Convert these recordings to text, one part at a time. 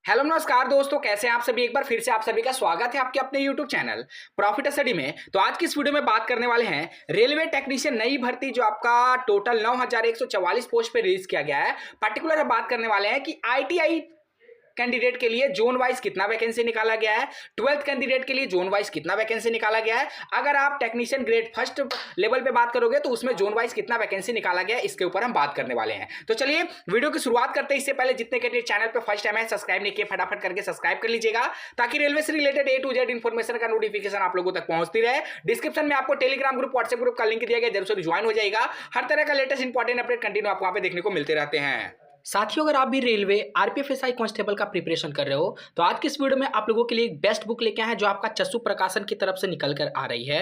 Hello नमस्कार दोस्तों, कैसे हैं आप सभी। एक बार फिर से आप सभी का स्वागत है आपके अपने यूट्यूब चैनल प्रॉफिट स्टडी में। तो आज की इस वीडियो में बात करने वाले हैं रेलवे टेक्नीशियन नई भर्ती जो आपका टोटल 9144 पोस्ट पे रिलीज किया गया है। पर्टिकुलर बात करने वाले हैं कि आईटीआई कैंडिडेट के लिए जोन वाइज कितना वैकेंसी निकाला गया है, 12th कैंडिडेट के लिए जोन वाइज कितना वैकेंसी निकाला गया है, अगर आप टेक्नीशियन ग्रेड फर्स्ट लेवल पे बात करोगे तो उसमें जोन वाइज कितना वैकेंसी निकाला गया है, इसके ऊपर हम बात करने वाले हैं। तो चलिए वीडियो की शुरुआत करते हैं। इससे पहले जितने कैंडिडेट चैनल पे फर्स्ट टाइम है सब्सक्राइब नहीं किए, फटाफट करके सब्सक्राइब कर लीजिएगा ताकि रेलवे से related A to Z information का नोटिफिकेशन आप लोगों तक पहुंचती रहे। डिस्क्रिप्शन में आपको टेलीग्राम ग्रुप, व्हाट्सएप ग्रुप का लिंक दिया गया, जरूर से ज्वाइन हो जाएगा। हर तरह का लेटेस्ट इंपॉर्टेंट अपडेट कंटिन्यू आपको वहां पे देखने को मिलते रहते हैं। साथियों, अगर आप भी रेलवे आरपीएफएसआई कांस्टेबल का प्रिपरेशन कर रहे हो तो आज की इस वीडियो में आप लोगों के लिए एक बेस्ट बुक लेके आए हैं जो आपका चस्सू प्रकाशन की तरफ से निकल कर आ रही है,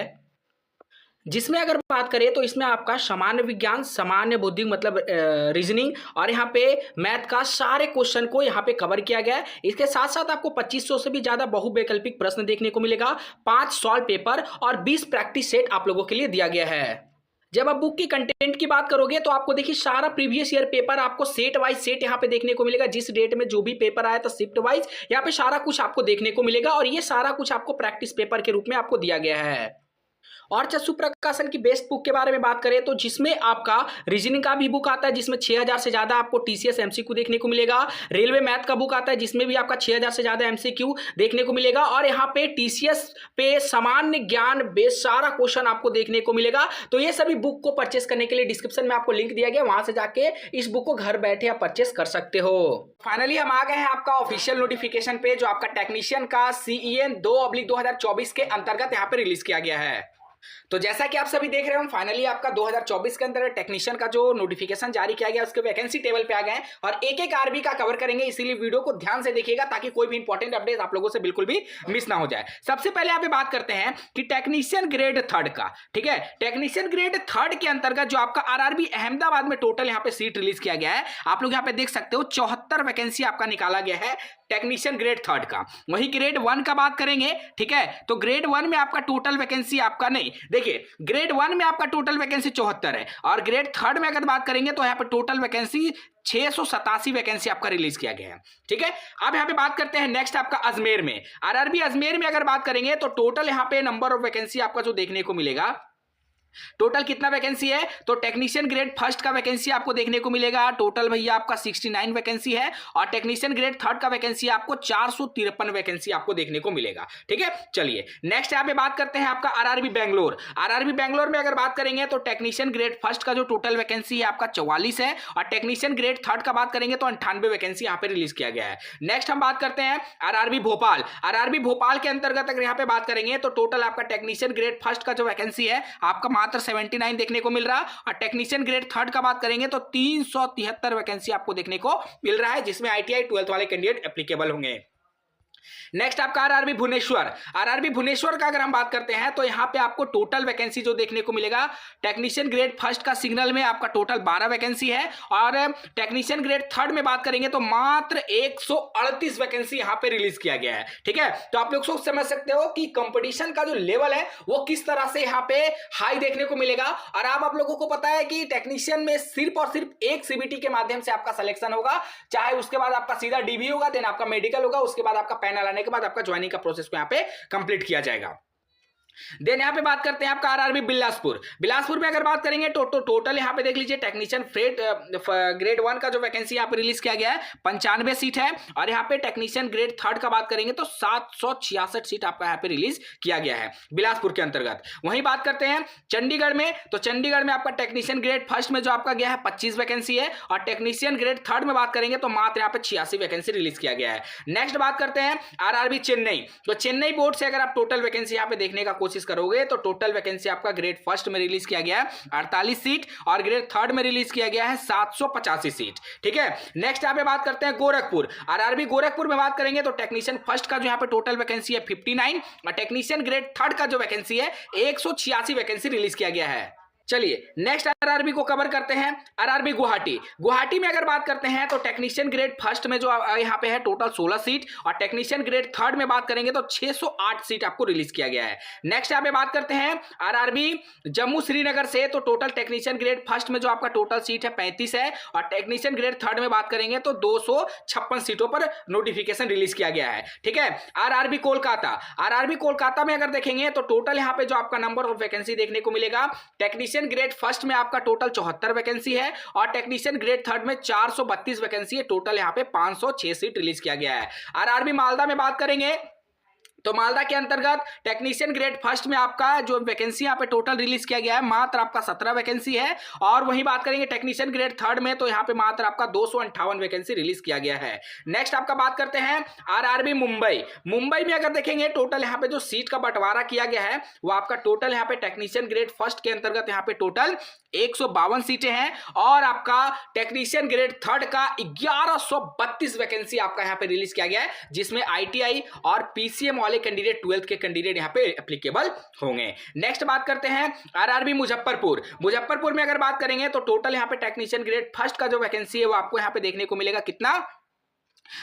जिसमें अगर बात करें तो इसमें आपका सामान्य विज्ञान, सामान्य बुद्धि मतलब रीजनिंग और यहाँ पे मैथ का सारे क्वेश्चन को यहाँ पे कवर किया गया है। इसके साथ साथ आपको 2500 से भी ज्यादा बहुवैकल्पिक प्रश्न देखने को मिलेगा, 5 सॉल्व पेपर और 20 प्रैक्टिस सेट आप लोगों के लिए दिया गया है। जब आप बुक की कंटेंट की बात करोगे तो आपको देखिए सारा प्रीवियस ईयर पेपर आपको सेट वाइज सेट यहाँ पे देखने को मिलेगा। जिस डेट में जो भी पेपर आया था शिफ्ट वाइज यहाँ पे सारा कुछ आपको देखने को मिलेगा और ये सारा कुछ आपको प्रैक्टिस पेपर के रूप में आपको दिया गया है। और चस्सू प्रकाशन की बेस्ट बुक के बारे में बात करें तो जिसमें आपका रीजनिंग का भी बुक आता है जिसमें 6000 से ज्यादा आपको टीसीएस एमसीक्यू देखने को मिलेगा। रेलवे मैथ का बुक आता है जिसमें भी आपका 6000 से ज्यादा एमसीक्यू देखने को मिलेगा और यहाँ पे टीसीएस पे सामान्य ज्ञान बेस्ड सारा क्वेश्चन आपको देखने को मिलेगा। तो ये सभी बुक को परचेस करने के लिए डिस्क्रिप्शन में आपको लिंक दिया गया, वहां से जाके इस बुक को घर बैठे आप परचेस कर सकते हो। फाइनली हम आ गए हैं आपका ऑफिशियल नोटिफिकेशन पे जो आपका टेक्नीशियन का CEN 2/2024 के अंतर्गत यहाँ पे रिलीज किया गया है। तो जैसा कि आप सभी देख रहे हो, फाइनली आपका 2024 के अंदर टेक्नीशियन का जो नोटिफिकेशन जारी किया गया उसके वैकेंसी टेबल पे आ गए हैं और एक एक आरबी का कवर करेंगे, इसीलिए वीडियो को ध्यान से देखिएगा ताकि कोई भी इंपॉर्टेंट अपडेट आप लोगों से बिल्कुल भी मिस ना हो जाए। सबसे पहले यहाँ पे बात करते हैं कि टेक्नीशियन ग्रेड थर्ड का, ठीक है। टेक्नीशियन ग्रेड थर्ड के अंतर्गत जो आपका आरआरबी अहमदाबाद में टोटल यहाँ पे सीट रिलीज किया गया है, आप लोग यहाँ पे देख सकते हो 74 वैकेंसी आपका निकाला गया है टेक्नीशियन ग्रेड थर्ड का। वही ग्रेड 1 का बात करेंगे, ठीक है, तो ग्रेड 1 में आपका टोटल वैकेंसी आपका नहीं, देखिए ग्रेड 1 में आपका टोटल वैकेंसी 74 है और ग्रेड थर्ड में अगर बात करेंगे तो यहाँ पे टोटल वैकेंसी 687 वैकेंसी आपका रिलीज किया गया है, ठीक है। अब यहाँ पे बात करते हैं नेक्स्ट आपका अजमेर में, आरआरबी अजमेर में अगर बात करेंगे तो टोटल यहाँ पे नंबर ऑफ वैकेंसी आपका जो देखने को मिलेगा, टोटल कितना वैकेंसी है तो टेक्नीशियन ग्रेड फर्स्ट का वैकेंसी आपको देखने को मिलेगा टोटल भैया आपका 69 वैकेंसी है और टेक्नीशियन ग्रेड थर्ड का वैकेंसी आपको 453 वैकेंसी आपको देखने को मिलेगा, ठीक है। चलिए नेक्स्ट यहाँ पे बात करते हैं आपका आरआरबी बेंगलोर। आरआरबी बेंगलोर में अगर बात करेंगे तो टेक्नीशियन ग्रेड फर्स्ट का जो टोटल वैकेंसी है आपका 44 है और टेक्नीशियन ग्रेड थर्ड का बात करेंगे तो 98 वैकेंसी यहाँ पे रिलीज किया गया है। नेक्स्ट हम बात करते हैं आरआरबी भोपाल। आरआरबी भोपाल के अंतर्गत अगर यहाँ पे बात करेंगे तो टोटल आपका टेक्नीशियन ग्रेड फर्स्ट का जो वैकेंसी है आपका मात्र 79 देखने को मिल रहा और टेक्नीशियन ग्रेड थर्ड का बात करेंगे तो 373 वैकेंसी आपको देखने को मिल रहा है, जिसमें आईटीआई 12th वाले कैंडिडेट एप्लीकेबल होंगे। नेक्स्ट आपका आरआरबी भुवनेश्वर। आरआरबी भुवनेश्वर का अगर हम बात करते हैं तो यहां पे आपको टोटल वैकेंसी जो देखने को मिलेगा, टेक्नीशियन ग्रेड फर्स्ट का सिग्नल में आपका टोटल 12 वैकेंसी है और टेक्नीशियन ग्रेड थर्ड में बात करेंगे तो मात्र 138 वैकेंसी यहां पे रिलीज किया गया है, ठीक है। तो आप लोग सोच समझ सकते हो कि कंपटीशन का जो लेवल है वो किस तरह से यहां पे हाई देखने को मिलेगा। और आप लोगों को पता है कि टेक्नीशियन में सिर्फ और सिर्फ एक सीबीटी के माध्यम से आपका सिलेक्शन होगा, चाहे उसके बाद आपका सीधा डीबी होगा, देन आपका मेडिकल होगा, उसके बाद आपका पैनल आने के बाद आपका ज्वाइनिंग का प्रोसेस को यहां पे कंप्लीट किया जाएगा। देन यहां पे बात करते हैं आपका आरआरबी बिलासपुर। बिलासपुर में अगर बात करेंगे तो टोटल यहां पे देख लीजिए टेक्नीशियन ग्रेड 1 का जो वैकेंसी यहां पे रिलीज किया गया है 95 सीट है और यहां पे टेक्नीशियन ग्रेड थर्ड का बात करेंगे तो 766 सीट आपका यहां पे रिलीज किया गया है बिलासपुर के अंतर्गत। वहीं बात करते हैं चंडीगढ़ में, तो चंडीगढ़ में आपका टेक्नीशियन ग्रेड फर्स्ट में जो आपका गया है 25 वैकेंसी है और टेक्नीशियन ग्रेड थर्ड में बात करेंगे तो मात्र यहां पे 86 वैकेंसी रिलीज किया गया है। नेक्स्ट बात करते हैं आरआरबी चेन्नई। तो चेन्नई बोर्ड से अगर आप टोटल वैकेंसी यहां पे देखने का कोशिश करोगे तो टोटल वैकेंसी आपका ग्रेड फर्स्ट में रिलीज किया गया है 48 सीट और ग्रेड थर्ड में रिलीज किया गया है 785 सीट, ठीक है। नेक्स्ट यहां पे बात करते हैं गोरखपुर। आरआरबी गोरखपुर में बात करेंगे तो टेक्नीशियन फर्स्ट का जो यहां पे टोटल वैकेंसी है 59 और टेक्नीशियन ग्रेड थर्ड का जो वैकेंसी है 186 वैकेंसी रिलीज किया गया है। चलिए नेक्स्ट आरआरबी को कवर करते हैं। आरआरबी गुवाहाटी, गुवाहाटी में अगर बात करते हैं तो टेक्नीशियन ग्रेड फर्स्ट में जो यहाँ पे है टोटल 16 सीट, और टेक्नीशियन ग्रेड थर्ड में बात करेंगे तो 608 सीट आपको रिलीज किया गया है। नेक्स्ट यहाँ पे बात करते हैं आरआरबी जम्मू श्रीनगर से, तो टोटल टेक्नीशियन ग्रेड फर्स्ट में जो आपका टोटल सीट है 35 है, और टेक्नीशियन ग्रेड थर्ड में बात करेंगे तो 256 सीटों पर नोटिफिकेशन रिलीज किया गया है। ठीक है। आरआरबी कोलकाता, आरआरबी कोलकाता में अगर देखेंगे तो टोटल यहाँ पे जो आपका नंबर ऑफ वैकेंसी देखने को मिलेगा, टेक्नीशियन ग्रेड फर्स्ट में आपका टोटल 74 वैकेंसी है, और टेक्नीशियन ग्रेड थर्ड में 432 वैकेंसी है। टोटल यहाँ पे 506 सीट रिलीज किया गया है। आरआरबी मालदा में बात करेंगे तो मालदा के अंतर्गत टेक्नीशियन ग्रेड फर्स्ट में आपका जो वैकेंसी यहाँ पे टोटल रिलीज किया गया है मात्र आपका 17 वैकेंसी है, और वहीं बात करेंगे टेक्नीशियन ग्रेड थर्ड में तो यहाँ पे मात्र आपका 258 वैकेंसी रिलीज किया गया है। नेक्स्ट आपका बात करते हैं आरआरबी मुंबई, मुंबई में अगर देखेंगे टोटल यहाँ पे जो सीट का बंटवारा किया गया है वो आपका टोटल यहाँ पे टेक्नीशियन ग्रेड फर्स्ट के अंतर्गत यहाँ पे टोटल 152 सीटें हैं, और आपका टेक्नीशियन ग्रेड थर्ड का 1132 वैकेंसी आपका यहाँ पे रिलीज किया गया है, जिसमें आईटीआई और पीसीएम वाले कैंडिडेट 12th के कैंडिडेट यहाँ पे एप्लीकेबल होंगे। नेक्स्ट बात करते हैं आरआरबी मुजफ्फरपुर, मुजफ्फरपुर में अगर बात करेंगे तो टोटल यहाँ पे टेक्नीशियन ग्रेड फर्स्ट का जो वैकेंसी है वो आपको यहाँ पे देखने को मिलेगा कितना,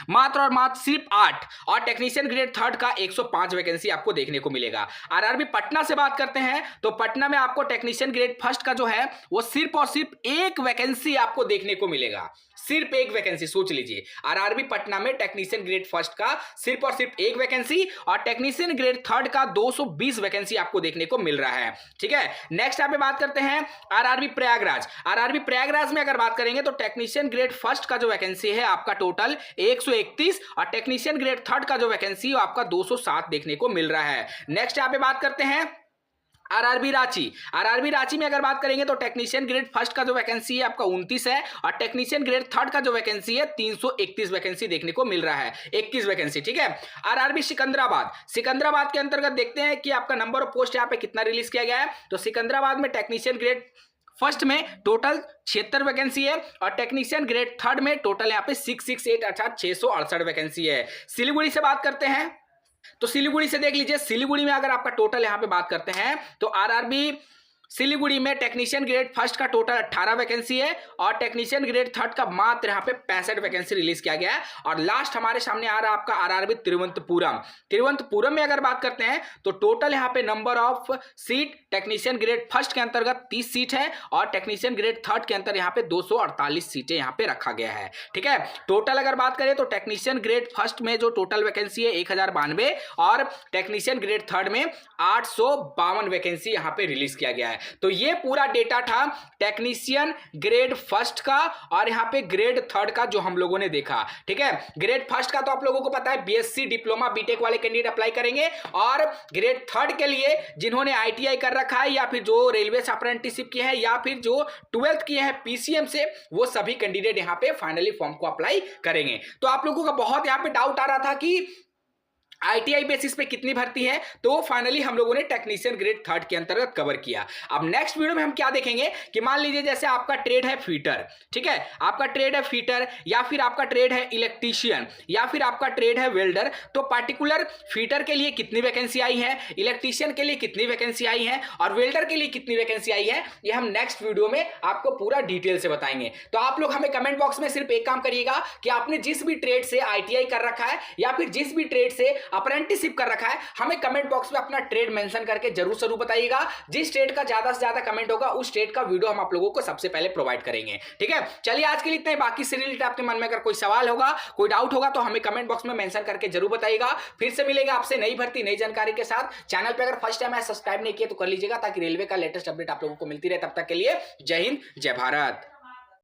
मात्र और मात्र सिर्फ 8, और टेक्नीशियन ग्रेड थर्ड का 105 वैकेंसी आपको देखने को मिलेगा। आरआरबी पटना से बात करते हैं तो पटना में आपको टेक्नीशियन ग्रेड फर्स्ट का जो है वो सिर्फ और सिर्फ एक वैकेंसी आपको देखने को मिलेगा, सिर्फ एक वैकेंसी। सोच लीजिए आरआरबी पटना में टेक्नीशियन ग्रेड फर्स्ट का सिर्फ और सिर्फ एक वैकेंसी, और टेक्नीशियन ग्रेड थर्ड का 220 वैकेंसी आपको देखने को मिल रहा है। ठीक है। नेक्स्ट यहाँ पे बात करते हैं आरआरबी प्रयागराज, आरआरबी प्रयागराज में अगर बात करेंगे तो टेक्नीशियन ग्रेड फर्स्ट का जो वैकेंसी है आपका टोटल 131, और टेक्नीशियन ग्रेड थर्ड का जो वैकेंसी है आपका 207 देखने को मिल रहा है। नेक्स्ट यहाँ पे बात करते हैं आरआरबी रांची, आरआरबी रांची में अगर बात करेंगे तो टेक्नीशियन ग्रेड फर्स्ट का जो वैकेंसी है आपका 29 है, और टेक्नीशियन ग्रेड थर्ड का जो वैकेंसी है 331 वैकेंसी देखने को मिल रहा है, 21 वैकेंसी। ठीक है। आरआरबी सिकंदराबाद, सिकंदराबाद के अंतर्गत देखते हैं कि आपका नंबर ऑफ पोस्ट यहाँ पे कितना रिलीज किया गया है। तो सिकंदराबाद में टेक्नीशियन ग्रेड फर्स्ट में टोटल 76 वैकेंसी है, और टेक्नीशियन ग्रेड थर्ड में टोटल यहाँ पे 668 अर्थात 668 वैकेंसी है। सिलीगुड़ी से बात करते हैं तो सिलीगुड़ी से देख लीजिए, सिलीगुड़ी में अगर आपका टोटल यहां पे बात करते हैं तो आरआरबी सिलीगुड़ी में टेक्नीशियन ग्रेड फर्स्ट का टोटल 18 वैकेंसी है, और टेक्नीशियन ग्रेड थर्ड का मात्र यहाँ पे 65 वैकेंसी रिलीज किया गया है। और लास्ट हमारे सामने आ रहा है आपका आरआरबी तिरुवनंतपुरम, तिरुवनंतपुरम में अगर बात करते हैं तो टोटल यहाँ पे number of seat technician grade first के अंतर्गत 30 सीट है, और टेक्नीशियन ग्रेड थर्ड के अंतर यहाँ पे 248 सीटें यहाँ पे रखा गया है। ठीक है। टोटल अगर बात करें तो टेक्नीशियन ग्रेड फर्स्ट में जो टोटल वैकेंसी है 1092, और टेक्नीशियन ग्रेड थर्ड में 852 वैकेंसी यहाँ पे रिलीज किया गया है। तो ये पूरा डेटा था टेक्नीशियन ग्रेड फर्स्ट का, और यहाँ पे ग्रेड थर्ड का जो हम लोगों ने देखा। ठीक है। ग्रेड फर्स्ट का तो आप लोगों को पता है बीएससी डिप्लोमा बीटेक वाले कैंडिडेट अप्लाई करेंगे, और ग्रेड थर्ड के लिए जिन्होंने आईटीआई कर रखा है, या फिर जो रेलवे से अप्रेंटिसशिप किए हैं, या फिर जो 12th किए हैं पीसीएम से, वो सभी कैंडिडेट यहाँ पे फाइनली फॉर्म को अप्लाई करेंगे। तो आप लोगों का बहुत यहाँ पे डाउट आ रहा था कि आईटीआई बेसिस पे कितनी भर्ती है, तो फाइनली हम लोगों ने टेक्नीशियन ग्रेड थर्ड के अंतर्गत कवर किया। अब नेक्स्ट वीडियो में हम क्या देखेंगे कि मान लीजिए जैसे आपका ट्रेड है फीटर, ठीक है, आपका ट्रेड है फीटर, या फिर आपका ट्रेड है इलेक्ट्रीशियन, या फिर आपका ट्रेड है वेल्डर, तो पार्टिकुलर फीटर के लिए कितनी वैकेंसी आई है, इलेक्ट्रीशियन के लिए कितनी वैकेंसी आई है, और वेल्डर के लिए कितनी वैकेंसी आई है, ये हम नेक्स्ट वीडियो में आपको पूरा डिटेल से बताएंगे। तो आप लोग हमें कमेंट बॉक्स में सिर्फ एक काम करिएगा कि आपने जिस भी ट्रेड से आईटीआई कर रखा है, या फिर जिस भी ट्रेड से अप्रेंटिसशिप कर रखा है, हमें कमेंट बॉक्स में अपना ट्रेड मेंशन करके जरूर बताइएगा। जिस ट्रेड का ज्यादा से ज्यादा कमेंट होगा उस ट्रेड का वीडियो हम आप लोगों को सबसे पहले प्रोवाइड करेंगे। ठीक है। चलिए आज के लिए इतना ही। बाकी से रिलेटेड आपके मन में अगर कोई सवाल होगा, कोई डाउट होगा, तो हमें कमेंट बॉक्स में मेंशन करके जरूर बताइएगा। फिर से मिलेगा आपसे नई भर्ती नई जानकारी के साथ। चैनल पे अगर फर्स्ट टाइम है सब्सक्राइब नहीं किया तो कर लीजिएगा, ताकि रेलवे का लेटेस्ट अपडेट आप लोगों को मिलती रहे। तब तक के लिए जय हिंद जय भारत।